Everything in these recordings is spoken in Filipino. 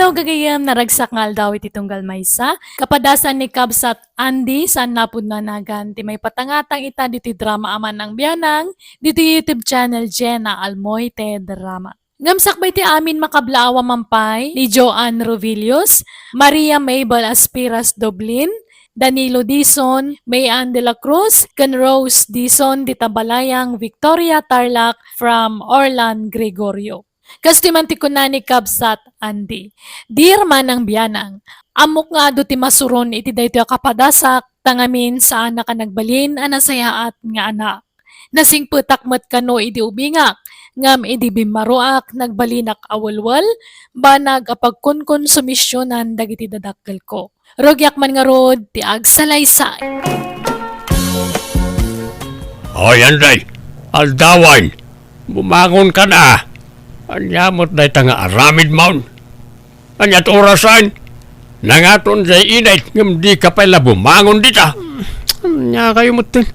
Adlaw gagayam naragsak nga aldaw iti tunggal maysa. Kapadasan ni Kabsat Andy saan napud na nagan ti may patangatang ita diti drama aman ng Bianang diti YouTube channel JENA ALMOITE drama. Ngamsak ba iti amin makablawa mampay ni Joanne Rovillos, Maria Mabel Aspiras Doblin, Danilo Dizon, Mayan de la Cruz, ken Rose Dizon di Tabalayang, Victoria Tarlac from Orlan Gregorio. Kastiman ti kunani Kabsat Andy. Dear Manang Bianang, amok nga do ti masuron iti daytoy kapadasak tangamin saan ka nagbalin anasayaat nga anak. Nasingputak met kano idi ubingak, ngam idi bimaruak nagbalinak awalwal, banag apag konsumisyonan dagiti dadakkel ko. Rogyak man nga rod ti agsalaysay. Hoy Anday, aldawan, bumangon ka na. Anyamot na nga aramid maun. Anyat orasan, nangaton sa inay, ngam di ka pala bumangon dita. Anya kayo mutin,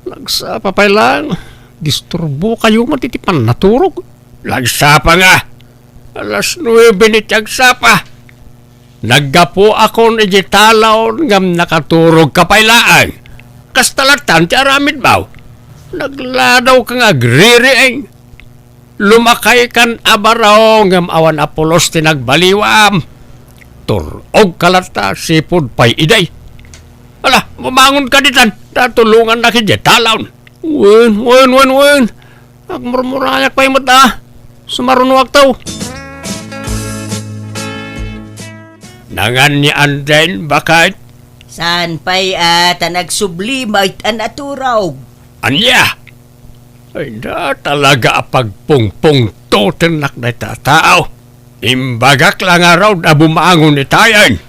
nagsapa pa lang, disturbo kayo matitipan naturog. Nagsapa nga, alas 9 nit agsapa. Naggapo akong ijitalaon ngam nakaturog kapailaan. Kastalatan ti aramid baw. Nagladaw ka nga agririeng. Lumakay kan abaraw ngam awan apolos tinagbaliwam. Tur-og kalata sipod pay iday. Ala, bumangon ka ditan. Tatulungan na kijitalaon. Wen. Agmurmurayak pa'y mata. Sumarunwak tao. Nangan ni Anden, bakit? Saan pa'y nagsublimayt an aturaw? Anya? Ay na talaga apagpungpung to tinak na tao. Imbagak lang araw na bumangon ni tayan.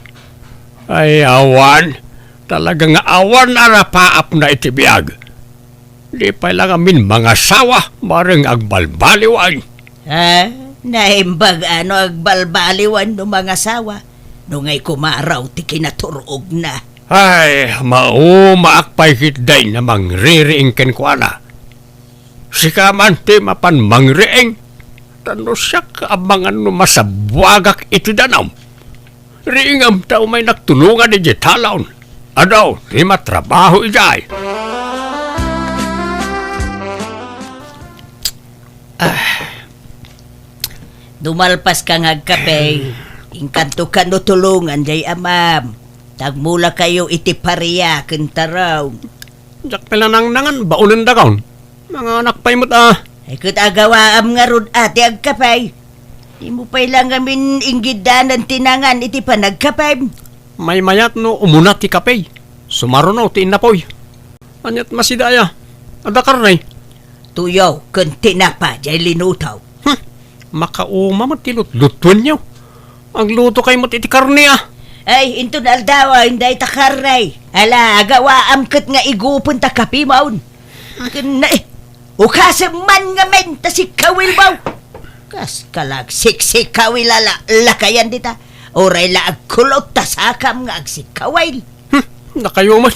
Ay awan, talagang awan arapaap na itibiyag. Di pa lang amin mga sawa, marang agbalbaliwan. Ha? Naimbag agbalbaliwan no mga sawa? Nungay kumaraw ti kinaturog na. Ay, maakpay kitday na mangririingken ko na. Sika man ti mapan mangriing. Tano siya kaabangan no masabwagak iti danam. Riingam tao may nagtulungan ni Jitalaon. Adaw, di matrabaho ijay. Dumalpas ka ngagkape. Ingkanto ka no tulungan jay amam. Tagmula kayo iti pariya kentaraw. Jak pelanang-nangan baunan da kaon. Mga anak pa'y mo't Ay kat agawaam nga rod ati agkapay. Di mo pa'y lang amin inggidan ng tinangan iti panagkapay. may mayat no umunat ti kapay. Sumarunaw ti inapoy. Anyat masidaya. Adakar na Tuyaw kun tinapa jay linutaw. Makauma mo ti lutlutuan niyo. Ang luto kay mo ti karne Ay, into aldawa, hindi takarnay. Ala, agawaam kat nga igupon ta kapi maun. Na ukasem man nga men, ta si kawil baw. Kas kalag siksik kawil lakayan dita. Oray la agkulot ta sakam nga agsikawil. Nakayo man.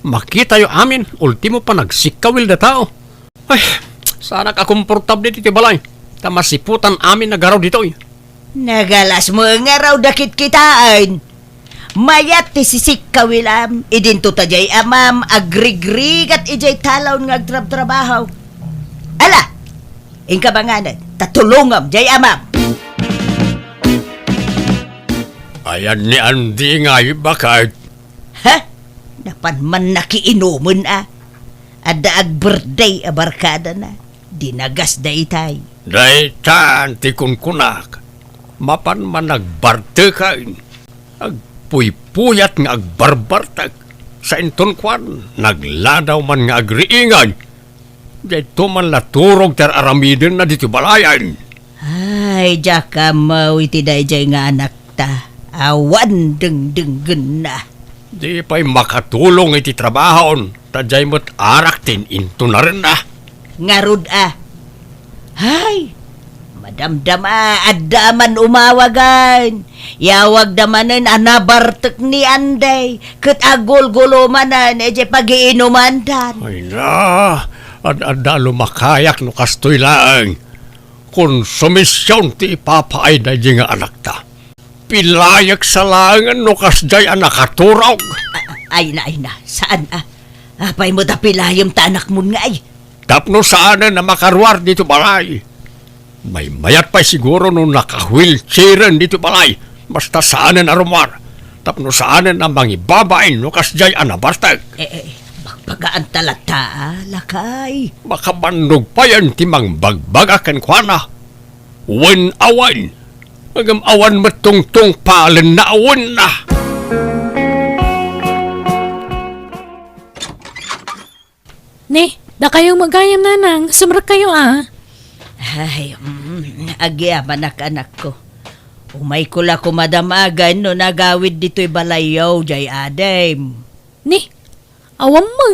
Makita yo amin, ultimo pa nagsikawil na tao. Ay, sana ka komportable dito balay. Tamasiputan amin nagaraw dito Nagalas mo nga raw dakit kitaan. Mayat ti sisik kawilam, idinto ta jay amam, agrigrig at ijay talaw nga agtrab-trabaho. Ala, ingkabanganan, tatulungam jay amam. Ayan ni Andy nga bakit? Ha? Napan man nakiinuman Ada ag-birthday abarkada na. Dinagas da itay. Daytan ti kunkunak. Mapan man nagbarte kain. Agpuypuyat nga agbarbartag. Sa inton kwan, nagladaw man nga agriingan. Dito man laturog ter aramidin na dito balayan. Ay, jaka mau iti dayjay nga anak ta. Awan deng-denggen na. Di pa'y makatulong iti trabahon. Tadjay mo't araktin into na rin Ngarud Hay, madamdama adaman umawagan. Yawag damanen anabartek ni Anday. Ket agol-golomanan eje pagiinumandan. Ay na, ad-ada lumakayak no kastoy laang. Konsumisyon ti ipapaay na nga anak ta. pilayak sa langan no kasday ang nakaturog. Ay na, saan Apay mo dapilayam ta anak mo nga ay. Tapno saan na makarwar dito balay. May mayat pa siguro nung naka-wheelchairan dito balay. Basta saan na rumar. Tapno saan na mangibabain no kasday ang nabartag. Magpagaan talata, lakay. Makabandog pa yan timang bagbagakan kwa na. Wan awan. Agam awan matungtong palen na awan na. Ni, da kayong magayam nanang. Sumrak kayo Ay, agyaman anak ko. Umay ko la kumadamagan no nagawid dito'y balayaw, jay adem. Ni, awam mo.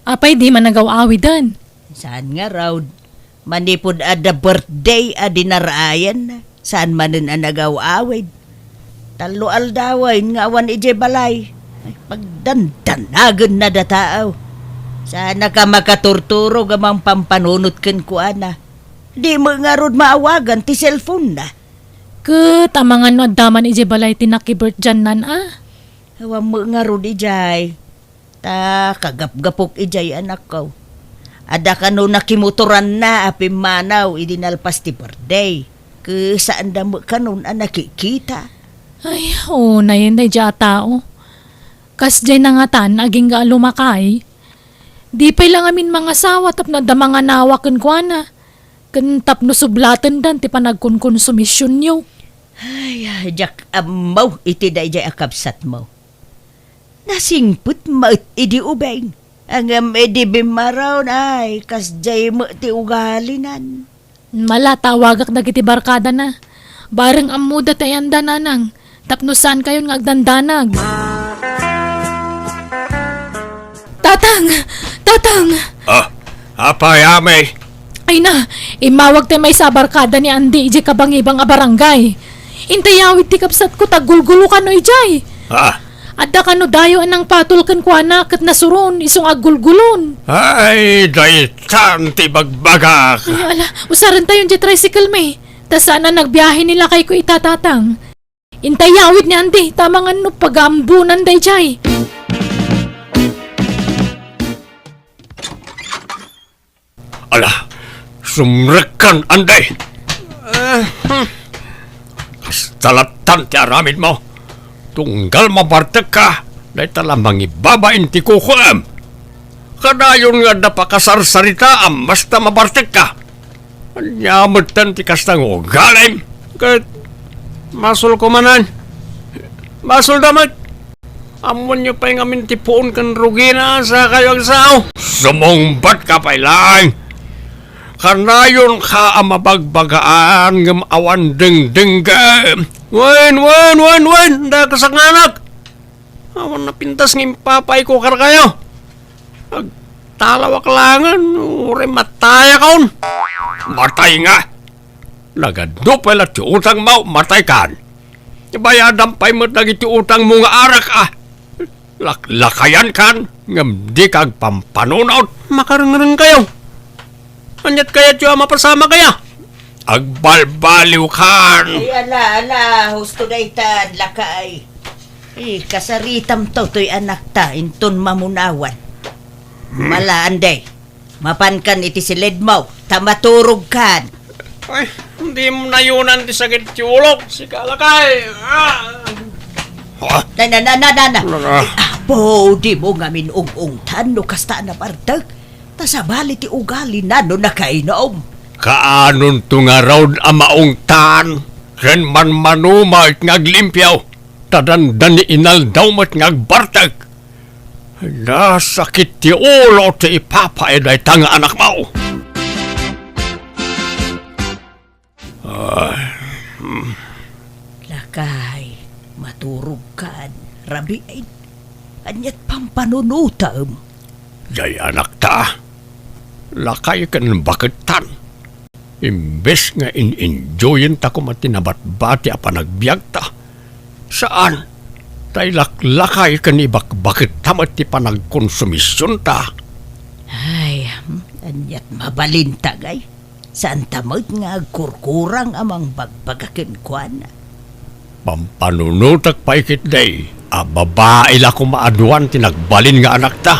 Apay di man nagaw-awidan. Saan nga raw? Manipod ada birthday dinarayan. Saan manin ang nagaw-awid? Talo aldawain nga awan ije balay. Ay, pagdandanagan na dataaw. Sana ka makaturturo gamang pampanunot ken ko ana. Di mo nga rod maawagan ti cellphone na. Ket, amangan no daman ije balay tinakibert dyan nan Hawa mo nga rod ijay. Ta kagap-gapok ijay anak ko. Ada ka no nakimuturan na apim manaw idinalpas ti birthday. Ke saan da mo ka nun nakikita. Ay, na yun day dya tao. Kas dyan na nga tan, aging ga lumakay. Di pa lang amin mga sawa tap na da mga nawakan ko na. Kantap no sublatan dan ti panagkonkonsumisyon nyo. Ay, jak amaw iti da ijay akabsat mo. Nasingput mo idi ubeng. Ang edi bimaraw na ay kas jay mo ti ugalinan. Mala, tawagak na kiti barkada na. Bareng amuda tayan dananang. Tapno saan kayo nga agdandanag. Tatang! Apay amay. Ay na, imawag tayo may sa barkada ni Andy iji kabang ibang barangay. Intayawid ti kapsat ko tagulgulo ka no ijay. Adda ka no dayo anang patol kan ko anak at nasuron isong agulgulon. Ay, daytan ti bagbagak. Ay ala, usaran tayo di tricycle may. Ta sana nagbiyahe nila kay ko itatatang. Intayawid ni Andy, tamang ano pagambunan day jay. Ala, sumrekan Anday. Kastalatan ti aramid mo. Tunggal mabartek ka, dahi talang mangibabain ti kukuam. Kadayon nga napakasarsarita am basta mabartek ka. Anyamatan ti kastang ugalim. Kat masul ko manan. Masul damat. Amon nyo pa yung amin tipuon kan rugina sa kayo ang sao. Sumungbat ka pa ilang. Kanayon ka ang mabagbagaan ng awan ding-ding ka. Wen! Da kasanganak! Awan na pintas ng papay ko kar kayo. Agtalawak langan, ure mataya kaon. Matay nga. Nagado pala ti utang mo, matay kan. Ibayadan pa'y mo nag iti utang mo nga arak Lakayan kan, ngam di kag pampanunot. Makarang kayo. Anyat kaya tiyo mapasama kaya? Agbalbaliw kan. Ay, ala, husto da itad, lakay. Kasaritam to, to'y anak ta, inton mamunawan. Malaan day, mapan kan iti silid mo, tamaturog kan. Ay, hindi mo nayunan ti sakit ti ulok, si kalakay. Na. Apo, di mo nga minung-ungtan, no kasta na partag. Tasabali ti ugali na, no nakainom. Kaanon to nga raw amaong tan, ken man manuma at ngaglimpyaw, tadandan ni inal daw mat ngagbartag. Nasakit ti ulo ti ipapaeday tanga anak mo. Lakay, maturog kan, rabi ay, anyat pampanunutam. Jay anak ta, lakay ka ng bakitan. Imbes nga in-enjoyin ta ko matinabat-bati a panagbiag ta. Saan? Tay laklakay ka ni bakit tamat ti panagkonsumisyon ta. Ay, anyat mabalintag ay. Saan tamad nga kurkurang amang bagbagakin kwa na. Pampanunutak pa ikit day. Babae la ko maaduan ti nagbalin nga anak ta.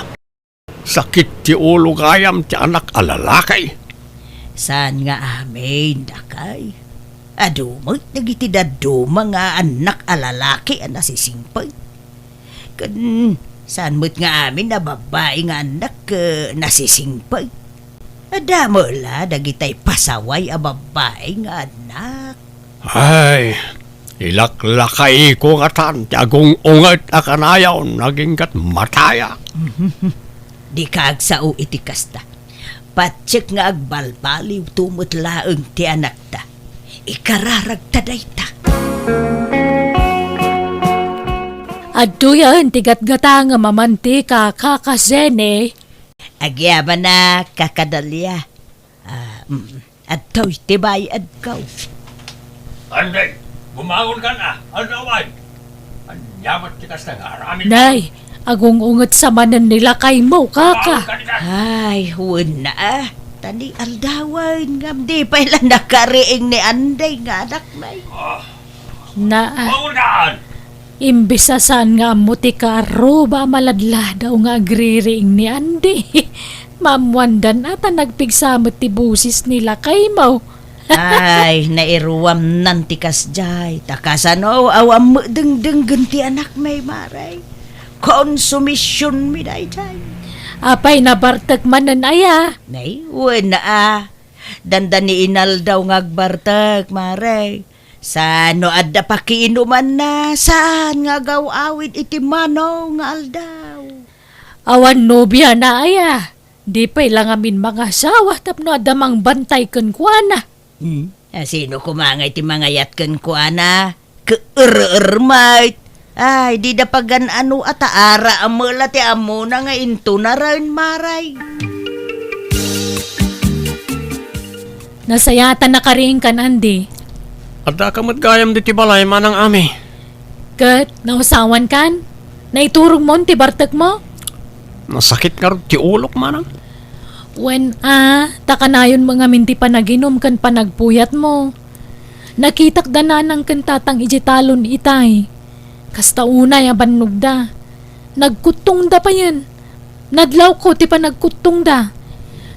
Sakit ti ulo kayam ti anak alalakay. Saan nga amin, dakay? Adumot, nagiti daduma nga anak alalaki ang nasisimpay. Saan mo't nga amin na babae nga anak nasisimpay. Adamo la, dagitay pasaway a babae nga anak. Ay, ilaklakay ko nga tan, ti agong ungat akanayaw, naging kat mataya. Di ka agsao iti kasta. Patsik nga agbalbaliw tumot laeng ti anak ta. Ikararag taday ta. Aduyan, tigat-gata nga mamantika kakasene. Agyaba na kakadalya. At to'y tibay adkaw. Anday, bumangon ka na, aldawan. Anyamat ti kas nag-aramin. Nay, agong unget sa manan nila kay mo, kaka. Ay, huwag na Tani aldawan ngam di pa ilan nakariing ni Anday nga anak may. Na, Bumangon ka! imbisasan nga muti ka aruba maladla daw nga agriring ni Andy. Mamwandan ata nagpigsamot ti busis nila kay mo. Ay, nairuwam nantikas jay. Takasano, awam mo deng-deng ti anak may maray. Konsumisyon mi day jay. Apay nabartag manan aya. Nay, huwag na Dandan ni inal daw ngagbartag, maray. Sano adda pakiinuman na, saan nga gawawid iti mano nga aldaw. Awan nobya na aya. Di pa ilang amin mga asawa tapno adamang bantay kan kuana. Sino kumangay ti mga yatken ko ana? Ke-er-er-mait. Ay, di da pagan ano ataara amula ti amo na nga into na rin maray. Nasayatan na karing kan Andy. Adda ka matgayam di ti balay manang ami. Kat, nausawan kan? Naiturong mo ti bartag mo? Nasakit nga rin ti ulok manang. When takanayon mga minti panaginom kan panagpuyat mo. Nakitak dananang kan tatang ijitalon itay. Kasta unay abannog da. Nagkutong da pa yan. Nadlaw ko ti panagkutong da.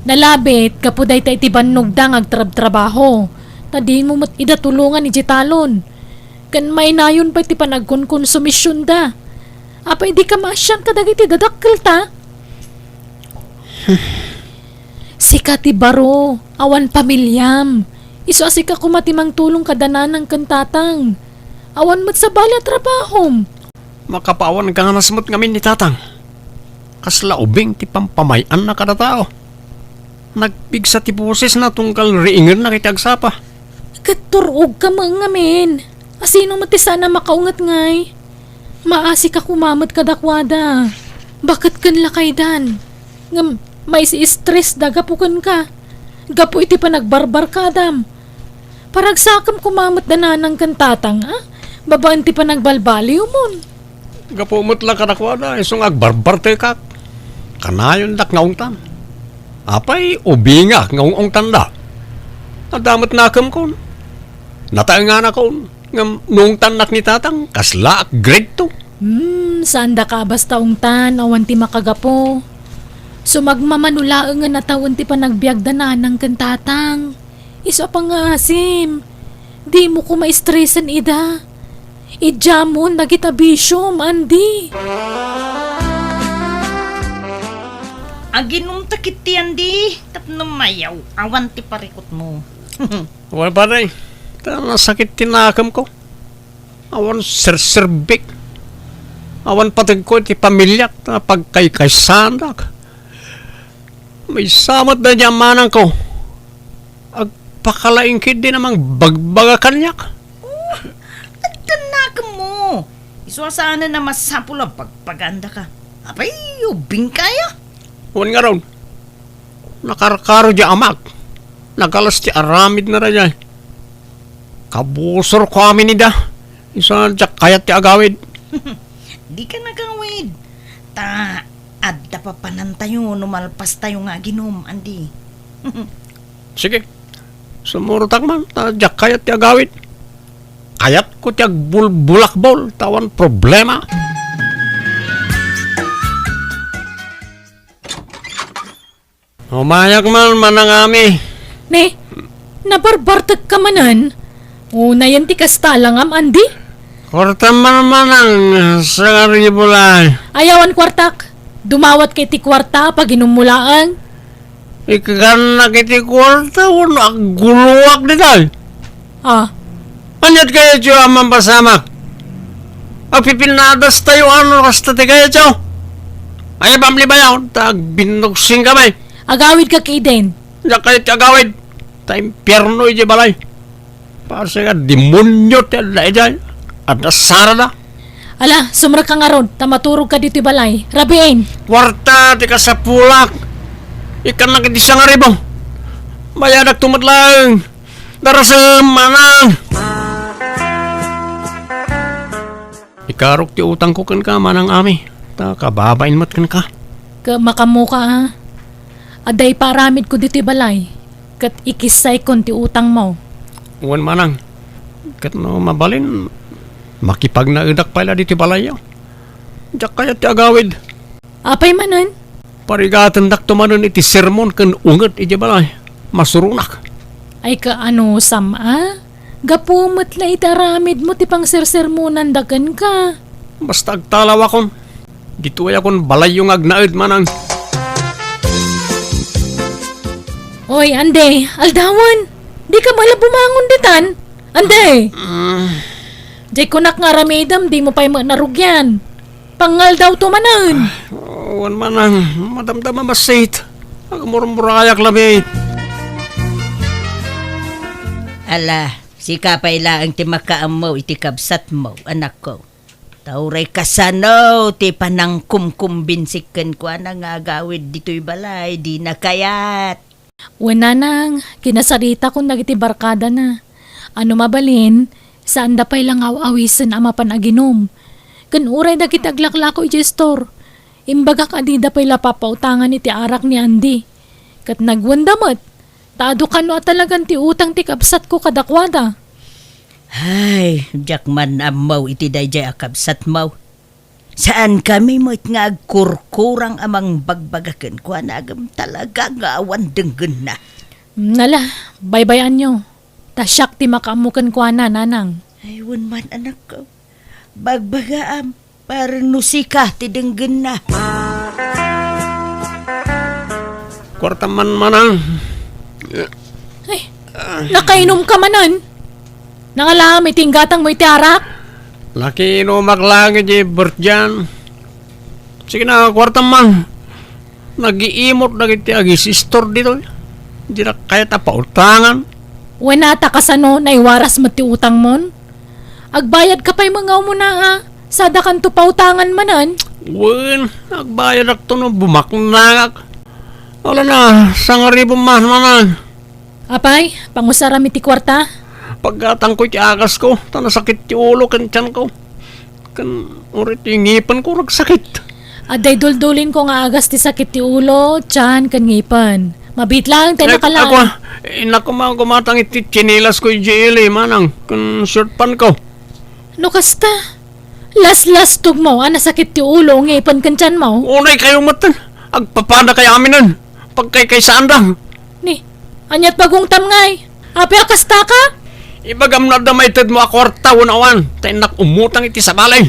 Nalabit kapuday ta iti bannog da ngagtrab-trabaho. Tadi mo mat idatulungan ijitalon. Kan may nayon pa ti panagkonsumisyon da. Apay di ka masyang kadagiti dadakkel ta. Sika ti baro, awan pamilyam. Iso asika kumatimang tulong kadananang kantatang. Awan mat sa balya trabahom. Makapawan ka nga nasmut ngamin ni tatang. Kasla ubing ti pampamayan na kada tao. Nagpigsa ti boses na tungkal riingan na kitagsapa. Tur-og ka mga ngamin. Asino mati sana makaungat ngay. Maasi ka kumamat kadakwada. Bakit kan lakay dan? Ngam, may si stress da gapukan ka. Gapu iti pa nagbarbar ka dam. Paragsakam kumamat dananang kantatang Babaan ti pa nagbalbaliw mon. Gapumot lang kadakwada, isong agbarbar te kak. Kanayon dak ngaungtan. Apay, ubinga ngaung tanda. Nadamat nakam kon. Nataangan akon. Nung tanak ni tatang, kasla grade 2. Saan da ka basta ungtan, awan ti makagapo. Sumagmamanulaang nga natawon ti pa nagbiagdanan ng kantatang. Isa pa nga asim. Di mo ko maistresan ida. Idjamon nagitabisyom, Andy. Aginong takit ti Andy. Tapno mayaw. Awan ti parikot mo. Wala pa rin. Nasakit tinakam ko. Awan serserbik. Awan patag ko ti pamilyak na pagkaykaysandak. May samat na diyamanang ko. Agpakalaingkid din namang bagbaga kanyak. Tanak mo. Iswasana na masapul ang pagpaganda ka. Apay, ubing kaya. Huwag nga raw. Nakarakaro di amak. Nagalas ti aramid na rin. Kabusor ko amin ni da. Isa na kayat ti agawid. Di ka nagawid. Adda pa panan tayo, numalpas tayo nga ginom, Andy. Sige. Sumurutak man. Kayat ti agawid. kayat ko tiyag bulakbol, tawan problema. Umayak man manangami. Ne, nabarbartag ka manan. Una yan ti kastala ngam, Andy. Korta man manang sa ribulay. Ayawan kwartak. Dumawat kay ti kwarta pag inumulaang. Ikan na kiti kwarta, wala guluwak dito. Ah, Anyat kayo tiyo amang pasamak. Pagpipinadas tayo ano kasta ti kayo tiyo. Ay pamli ba yun? Tag binugsing kamay. agawid ka kay Den. Diyan kayo tiagawid. Ta impyerno iti balay. Para sa demonyo ti alay dyan. At nasara na. Ala, sumra ka nga ron. Tamaturog ka dito balay. Rabiin. Kwarta ti kasapulak. Ikan na kiti siya nga ribo. Mayadak tumatlang. Darasal manang. Ikarok ti utang ko kan ka manang ami. Ta kababain mat kan ka. Ka makamuka ha. Aday paramid ko dito balay. Kat ikisay kon ti utang mo. Uwan manang. Kat no mabalin. Makipag naudak pala dito balayo. Diyak kaya ti agawid. Apay manan. Parigatan dak tumanon iti sermon kan unget iti balay. Masurunak. Ay ka ano sama? Gapumot la itaramid mo ti pang sersermonan dagan ka. Basta agtalaw akon. Dito ay akon balay yung agnaid manang. Oy, Ande, aldawan. Di ka mala bumangon ditan. Ande. Jay kunak nga ramidam, di mo pa'y narugyan. Pangal daw tumanan. Uwan manang. Madamdama masit. Agmurmurayak labit. Ala, si kapay lang ti makaam mo iti kabsat mo, anak ko. Tauray kasano, ti panang kumkumbinsikan ko na nga gawid dito'y balay, di na kayat. Wananang, kinasarita kong nagiti barkada na. Ano mabalin, saan da pa'y lang awisan ama panaginom. Kan uray da kitaglaklako iti store. Imbaga ka di da pa'y lapapautangan iti arak ni Andy. Kat nagwandamot. Taado ka no at talagang ti utang ti kapsat ko kadakwada. Ay, jak man amaw iti dayjay akabsat maw. Saan kami mo it nga agkurkurang amang bagbagaken ko anagam talaga nga awan denggen na. Nala, baybayan nyo. Tasyak ti makaamukan ko na, nanang. Aywan man anak ko. Bagbagaam, parang nusika ti denggen na. Kwarta man manang. Ay, nakainom ka manan. Nangalam, itinggatang mo iti arak. Laki inumak lang iti bertyan. Sige na, kwarta man. Nag-iimot na iti agisistor dito. Hindi na kaya tapautangan. Wenata kasano na iwaras mo ti utang mon. Agbayad ka pa'y mga umuna ha. Sada kan tupautangan manan. Wen, nagbayad ako no bumaknangak. Wala na, sangaribo man manang. Apay, pangusarami ti kwarta. Pagkatang ko iti akas ko, tanasakit ti ulo kan tiyan ko. Kan urit yung ngipan ko nagsakit. Aday duldulin ko nga agas ti sakit ti ulo, tiyan, kan ngipan. Mabit lang, tayo nakalaan. Ako, inako mga kumatang iti chinilas ko yung JL manang, kan short pan ko. No kasta? Las tug mo, sakit ti ulo, ngipan kan tiyan mo. Unay kayo matan, agpapada kay aminan, pagkay kay sandang. Ni, anyat bagong tamngay. Api akasta ka? Ibagam na damay tad mo akwarta unawan, tayo nak umutang iti sa balay.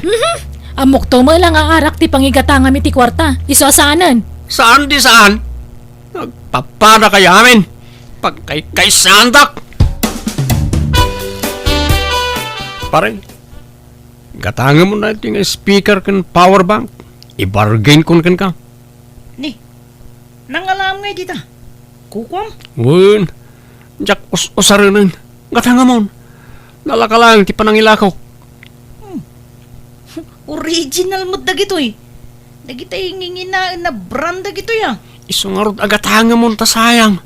Amok to mo lang aarak ti pangigatanga mi ti kwarta. Iso asaanan. Saan di saan? Nagpapada kay amin, pagkay kay sandak. Pare, gatanga mo na iti speaker kan power bank, ibargain kun kan ka. Ni, nangalam nga dita. Kukwam? Wun, jak usaranan, gatanga mo. Nalaka lang, ti panangilakaw. Original mo dagito eh. Dagita yung ngingina na brand dagito ya. Isungarod agatanga mo ta sayang.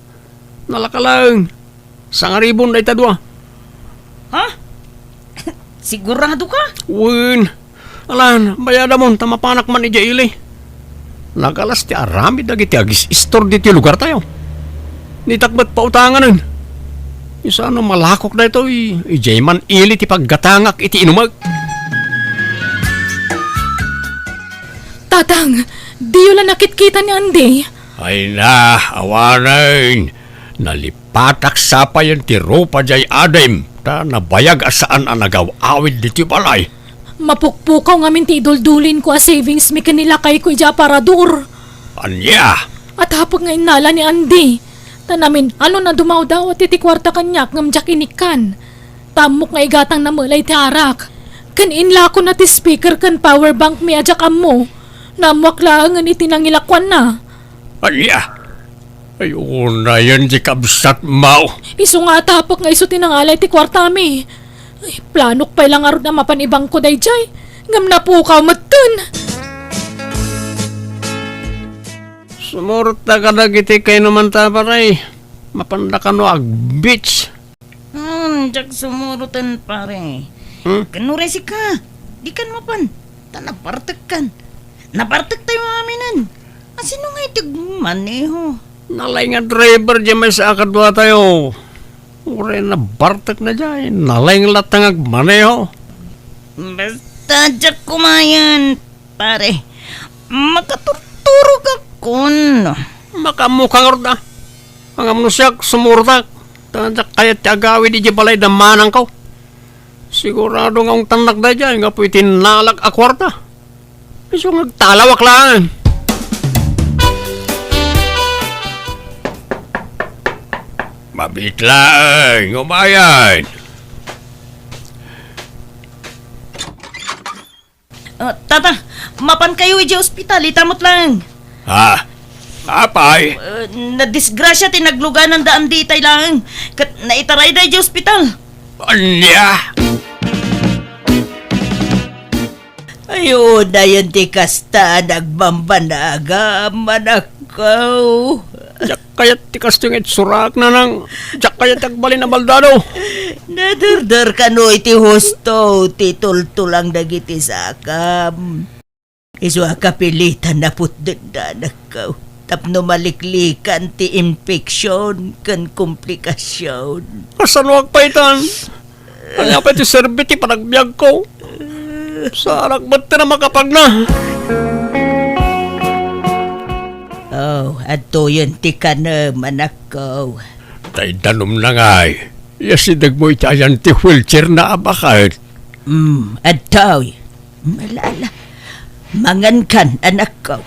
Nalaka lang, sangaribon na itadwa. Ha? Sigurado ka? Wun, alan, bayada mo, tamapanak man ija ili. Nagalas ti arami dagiti agis istor diti lugar tayo. Nitakbat pa utanganan. Isa ano malakok na ito, ijay man ili ti paggatangak iti inumag. Tatang, di yun lang nakit-kita ni Andy. Ay na, awanan. Nalipatak sa pa yan ti ropa jay adem. Ta nabayag asaan ang nagaw-awid diti balay. Mapukpukaw ngamin ti iduldulin ko a savings mi kanila kay ko ija parador. Anya? At hapag nga inala ni Andy. Tanamin, ano na dumaw daw at iti kwarta kanyak ngam jak inikan. Tamok nga igatang na mulay ti arak. Kaninla ko na ti speaker kan power bank mi ajak ammo. Namuak lang nga iti nangilakwan na. Anya? Ayun na yan di kabsat mau. Iso nga tapok nga iso tinangalay ti kwarta mi. Ay, planok pa ilang arod na mapanibang ko dayjay. Ngam na po ka matun. Sumurta ka na giti kayo naman taparay. Mapanda ka no ag beach. Jak sumurutan pare. Kanure si ka. Di kan mapan. Ta napartek kan. Napartek tayo maminan. Asino nga itig maneho? Nalay nga driver dyan may sa akadwa tayo. Ure na bartek na dyan. Nalay nga latangag maneho. Basta jak kumayan pare. Makaturturog akon. Makamukang orda. Ang amnusyak sumurtak. Tanjak kayat tiagawi di balay da manang ko. Sigurado nga ang tanak da dyan. Nga po itinalak akwarta. Iso nga talawak lang. Mabit lang, umayan. Tata, mapan kayo iji ospital, itamot lang. Ha? Apay? Nadisgrasya tinaglugan ng daan di itay lang. Naitaray da iji ospital. Anya? Ayun na yun ti kasta, nagbambanaga, manakaw. Diyak kayat tikas yung itsurak na nang diyak kayat agbalin na baldado. Nadurdar ka no iti husto, ti tultulang dagiti sakam. Isu akapilitan na putdun na nakaw. Tapno maliklikan ti infeksyon kan komplikasyon. Kasaluag pa itan. Kanya pa iti serbiti panagbiag ko. Sarak ba't na makapag na? Oh, ato yun ti ka na manakaw. Tay danom na nga eh. Yasidag mo itayan ti wheelchair na abakad. Ataw. Malala. Mangan kan, anak ko.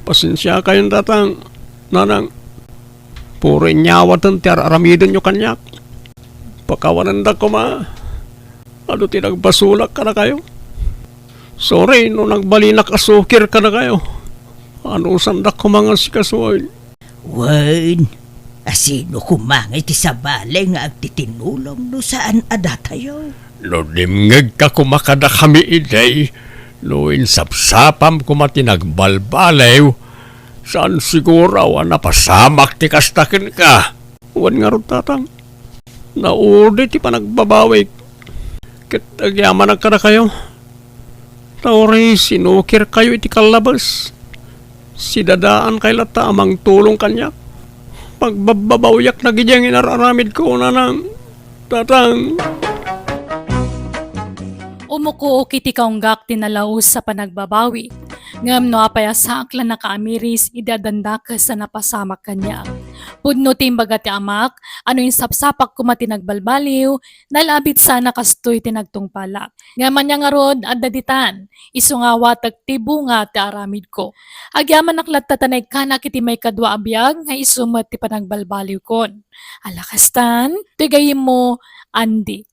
Pasensya kayong datang. Nanang. Puro inyawatan ti aramidin nyo kanyak. Pakawanan da ko ma. Ano tinagbasulak ka na kayo? Sorry, no nagbalinak asukir ka na kayo. Ano sandak ko mga sikasuin? Wan, asino kumangay ti sabale nga agtitinulong no saan adatayo? No dimngeg ka kumakada kami iday. No insapsapam kumatinagbalbalew. Saan siguro napasamak ti kastakin ka? Wan nga ron tatang. Naudi ti panagbabawik. Kitagyaman ka na kayo. Tauri sinukir kayo iti kalabas. Sidadaan kay lata amang tulong kanya. Pagbabawyak na gidyang inararamid ko na ng tatang. Umuko kiti kaunggak tinalaos sa panagbabawi. Ngam no apayasak lang nakaamiris idadanda ka sa napasamak kanya. Pudno timbaga ti amak, ano yung sapsapak kumatinagbalbaliw, nalabit sana kastoy tinagtungpalak. Ngaman niya nga rod at daditan, isungawa tagtibunga ti aramid ko. Agyaman naklat tatanay ka na kiti may kadwa abiyag, nga isumat ti panagbalbaliw kon. Alakastan, tigayim mo, Andy.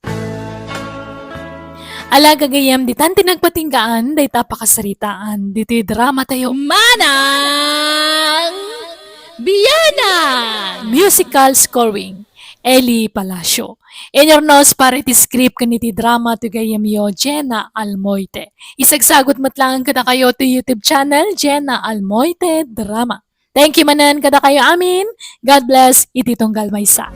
Alagagayam ditan tinagpatinggaan, day tapakasaritaan, dito'y drama tayo. Manang Bianang! Musical scoring, Eli Palacio. In your nose para iti script kaniti drama to gayam yo, JENA ALMOITE. Isagsagot matlang kada kayo to YouTube channel, JENA ALMOITE Drama. Thank you manan kada kayo amin. God bless, iti tunggal maysa.